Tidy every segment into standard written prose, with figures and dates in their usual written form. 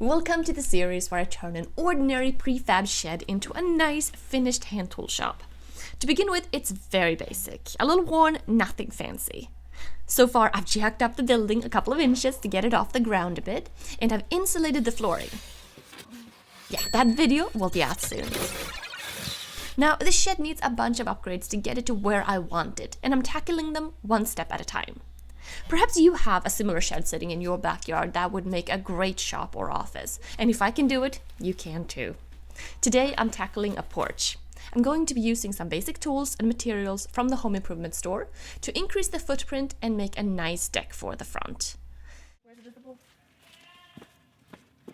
Welcome to the series where I turn an ordinary prefab shed into a nice finished hand tool shop. To begin with, it's very basic, a little worn, nothing fancy. So far, I've jacked up the building a couple of inches to get it off the ground a bit, and I've insulated the flooring. Yeah, that video will be out soon. Now, the shed needs a bunch of upgrades to get it to where I want it, and I'm tackling them one step at a time. Perhaps you have a similar shed sitting in your backyard that would make a great shop or office, and if I can do it, you can too. Today I'm tackling a porch. I'm going to be using some basic tools and materials from the home improvement store to increase the footprint and make a nice deck for the front.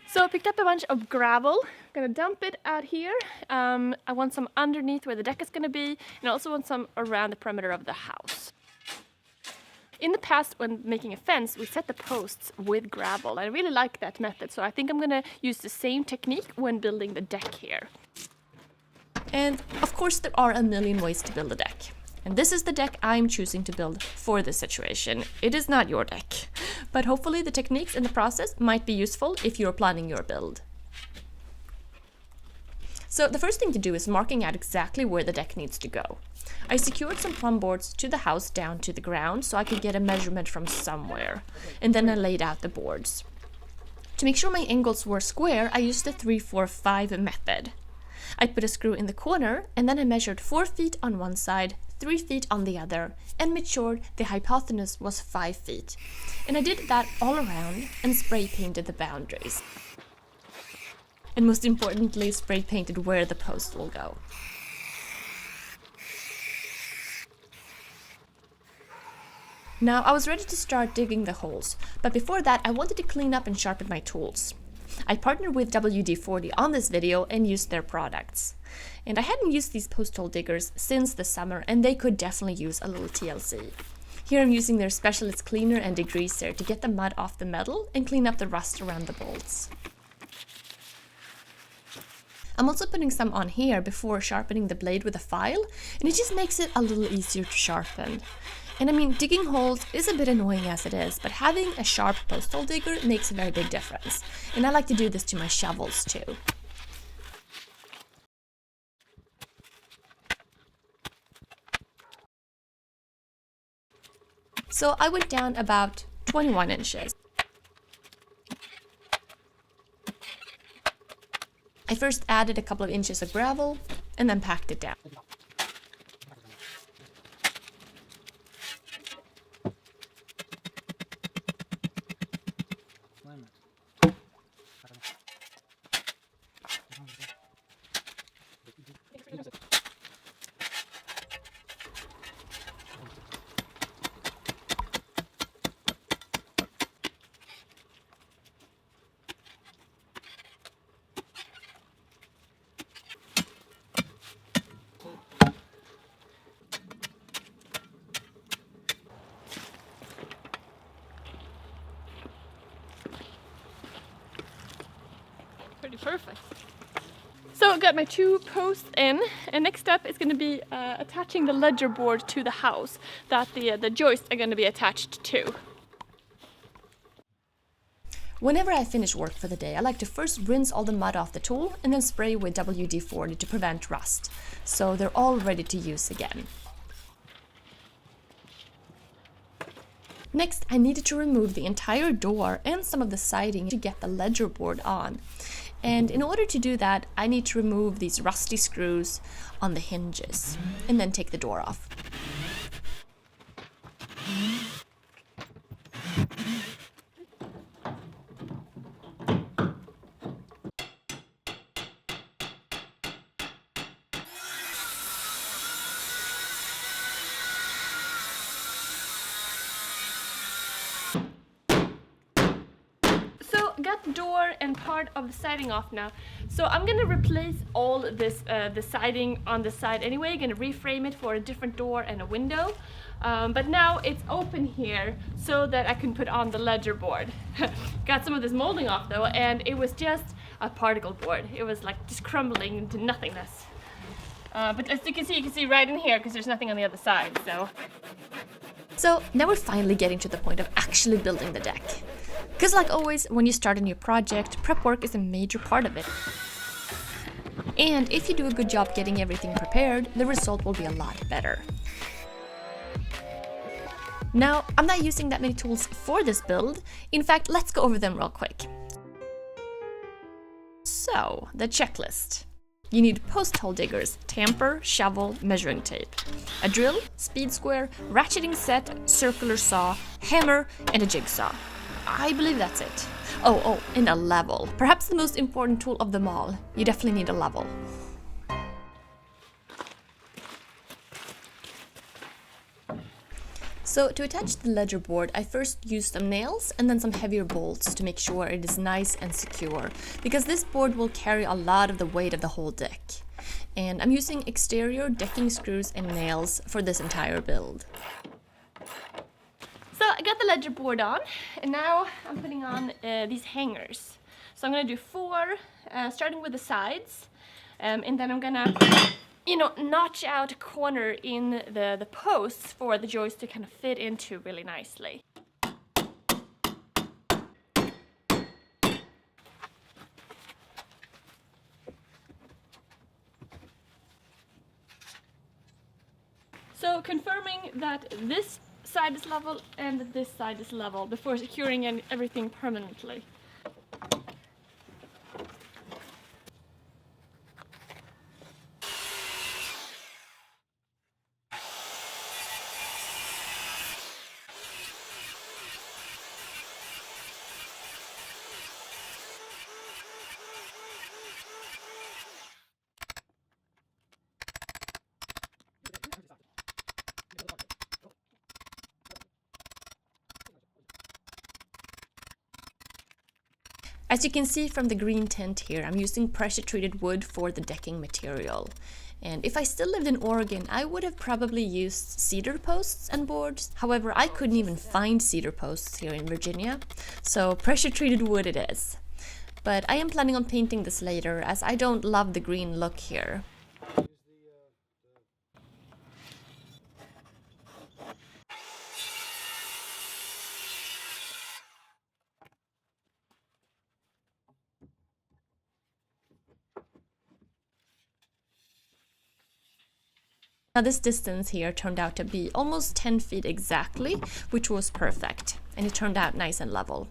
So I picked up a bunch of gravel. I'm gonna dump it out here. I want some underneath where the deck is gonna be, and I also want some around the perimeter of the house. In the past, when making a fence, we set the posts with gravel. I really like that method, so I think I'm gonna use the same technique when building the deck here. And of course there are a million ways to build a deck. And this is the deck I'm choosing to build for this situation. It is not your deck. But hopefully the techniques in the process might be useful if you're planning your build. So the first thing to do is marking out exactly where the deck needs to go. I secured some plumb boards to the house down to the ground so I could get a measurement from somewhere, and then I laid out the boards. To make sure my angles were square, I used the 3-4-5 method. I put a screw in the corner, and then I measured 4 feet on one side, 3 feet on the other, and made sure the hypotenuse was 5 feet. And I did that all around and spray painted the boundaries. And most importantly, spray painted where the post will go. Now, I was ready to start digging the holes, but before that I wanted to clean up and sharpen my tools. I partnered with WD-40 on this video and used their products. And I hadn't used these post hole diggers since the summer, and they could definitely use a little TLC. Here I'm using their specialist cleaner and degreaser to get the mud off the metal and clean up the rust around the bolts. I'm also putting some on here before sharpening the blade with a file, and it just makes it a little easier to sharpen. And I mean, digging holes is a bit annoying as it is, but having a sharp post hole digger makes a very big difference. And I like to do this to my shovels too. So I went down about 21 inches. I first added a couple of inches of gravel and then packed it down. Pretty perfect. So I got my 2 posts in, and next up is going to be attaching the ledger board to the house that the joists are going to be attached to. Whenever I finish work for the day, I like to first rinse all the mud off the tool and then spray with WD-40 to prevent rust, so they're all ready to use again. Next, I needed to remove the entire door and some of the siding to get the ledger board on. And in order to do that, I need to remove these rusty screws on the hinges and then take the door off. Got the door and part of the siding off now, so I'm gonna replace all this the siding on the side anyway. Gonna reframe it for a different door and a window, but now it's open here so that I can put on the ledger board. Got some of this molding off though, and it was just a particle board. It was like just crumbling into nothingness, but as you can see right in here because there's nothing on the other side. So So now we're finally getting to the point of actually building the deck. Because like always, when you start a new project, prep work is a major part of it. And if you do a good job getting everything prepared, the result will be a lot better. Now, I'm not using that many tools for this build. In fact, let's go over them real quick. So, the checklist. You need post hole diggers, tamper, shovel, measuring tape, a drill, speed square, ratcheting set, circular saw, hammer, and a jigsaw. I believe that's it. Oh, and a level. Perhaps the most important tool of them all. You definitely need a level. So to attach the ledger board, I first used some nails and then some heavier bolts to make sure it is nice and secure, because this board will carry a lot of the weight of the whole deck. And I'm using exterior decking screws and nails for this entire build. So I got the ledger board on, and now I'm putting on these hangers. So I'm gonna do 4, starting with the sides, and then I'm gonna notch out a corner in the posts for the joists to kind of fit into really nicely. So confirming that this side is level and this side is level before securing everything permanently. As you can see from the green tint here, I'm using pressure treated wood for the decking material. And if I still lived in Oregon, I would have probably used cedar posts and boards. However, I couldn't even find cedar posts here in Virginia, so pressure treated wood it is. But I am planning on painting this later, as I don't love the green look here. Now this distance here turned out to be almost 10 feet exactly, which was perfect, and it turned out nice and level.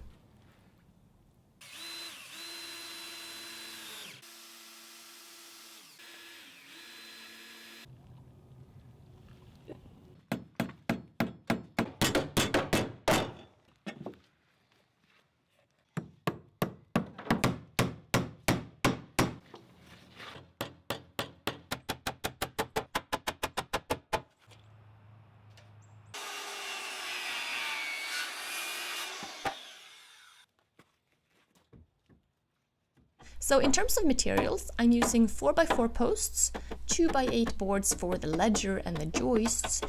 So in terms of materials, I'm using 4x4 posts, 2x8 boards for the ledger and the joists,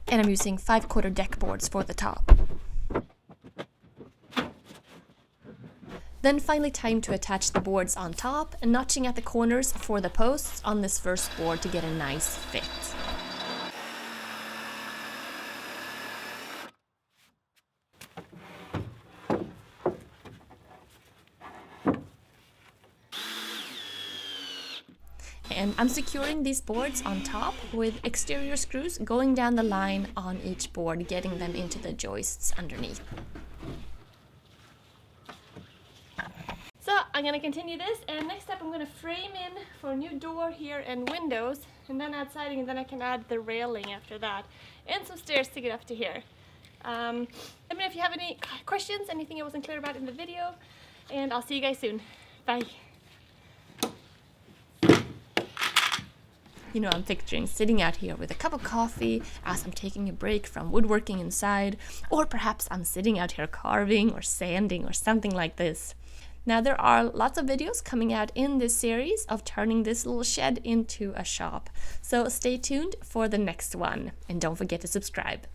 and I'm using 5/4 deck boards for the top. Then finally time to attach the boards on top and notching at the corners for the posts on this first board to get a nice fit. And I'm securing these boards on top with exterior screws going down the line on each board, getting them into the joists underneath. So I'm gonna continue this, and next up I'm gonna frame in for a new door here and windows, and then add siding, and then I can add the railing after that, and some stairs to get up to here. Let me know if you have any questions, anything I wasn't clear about in the video, and I'll see you guys soon. Bye. You know, I'm picturing sitting out here with a cup of coffee as I'm taking a break from woodworking inside, or perhaps I'm sitting out here carving or sanding or something like this. Now there are lots of videos coming out in this series of turning this little shed into a shop, so stay tuned for the next one, and don't forget to subscribe.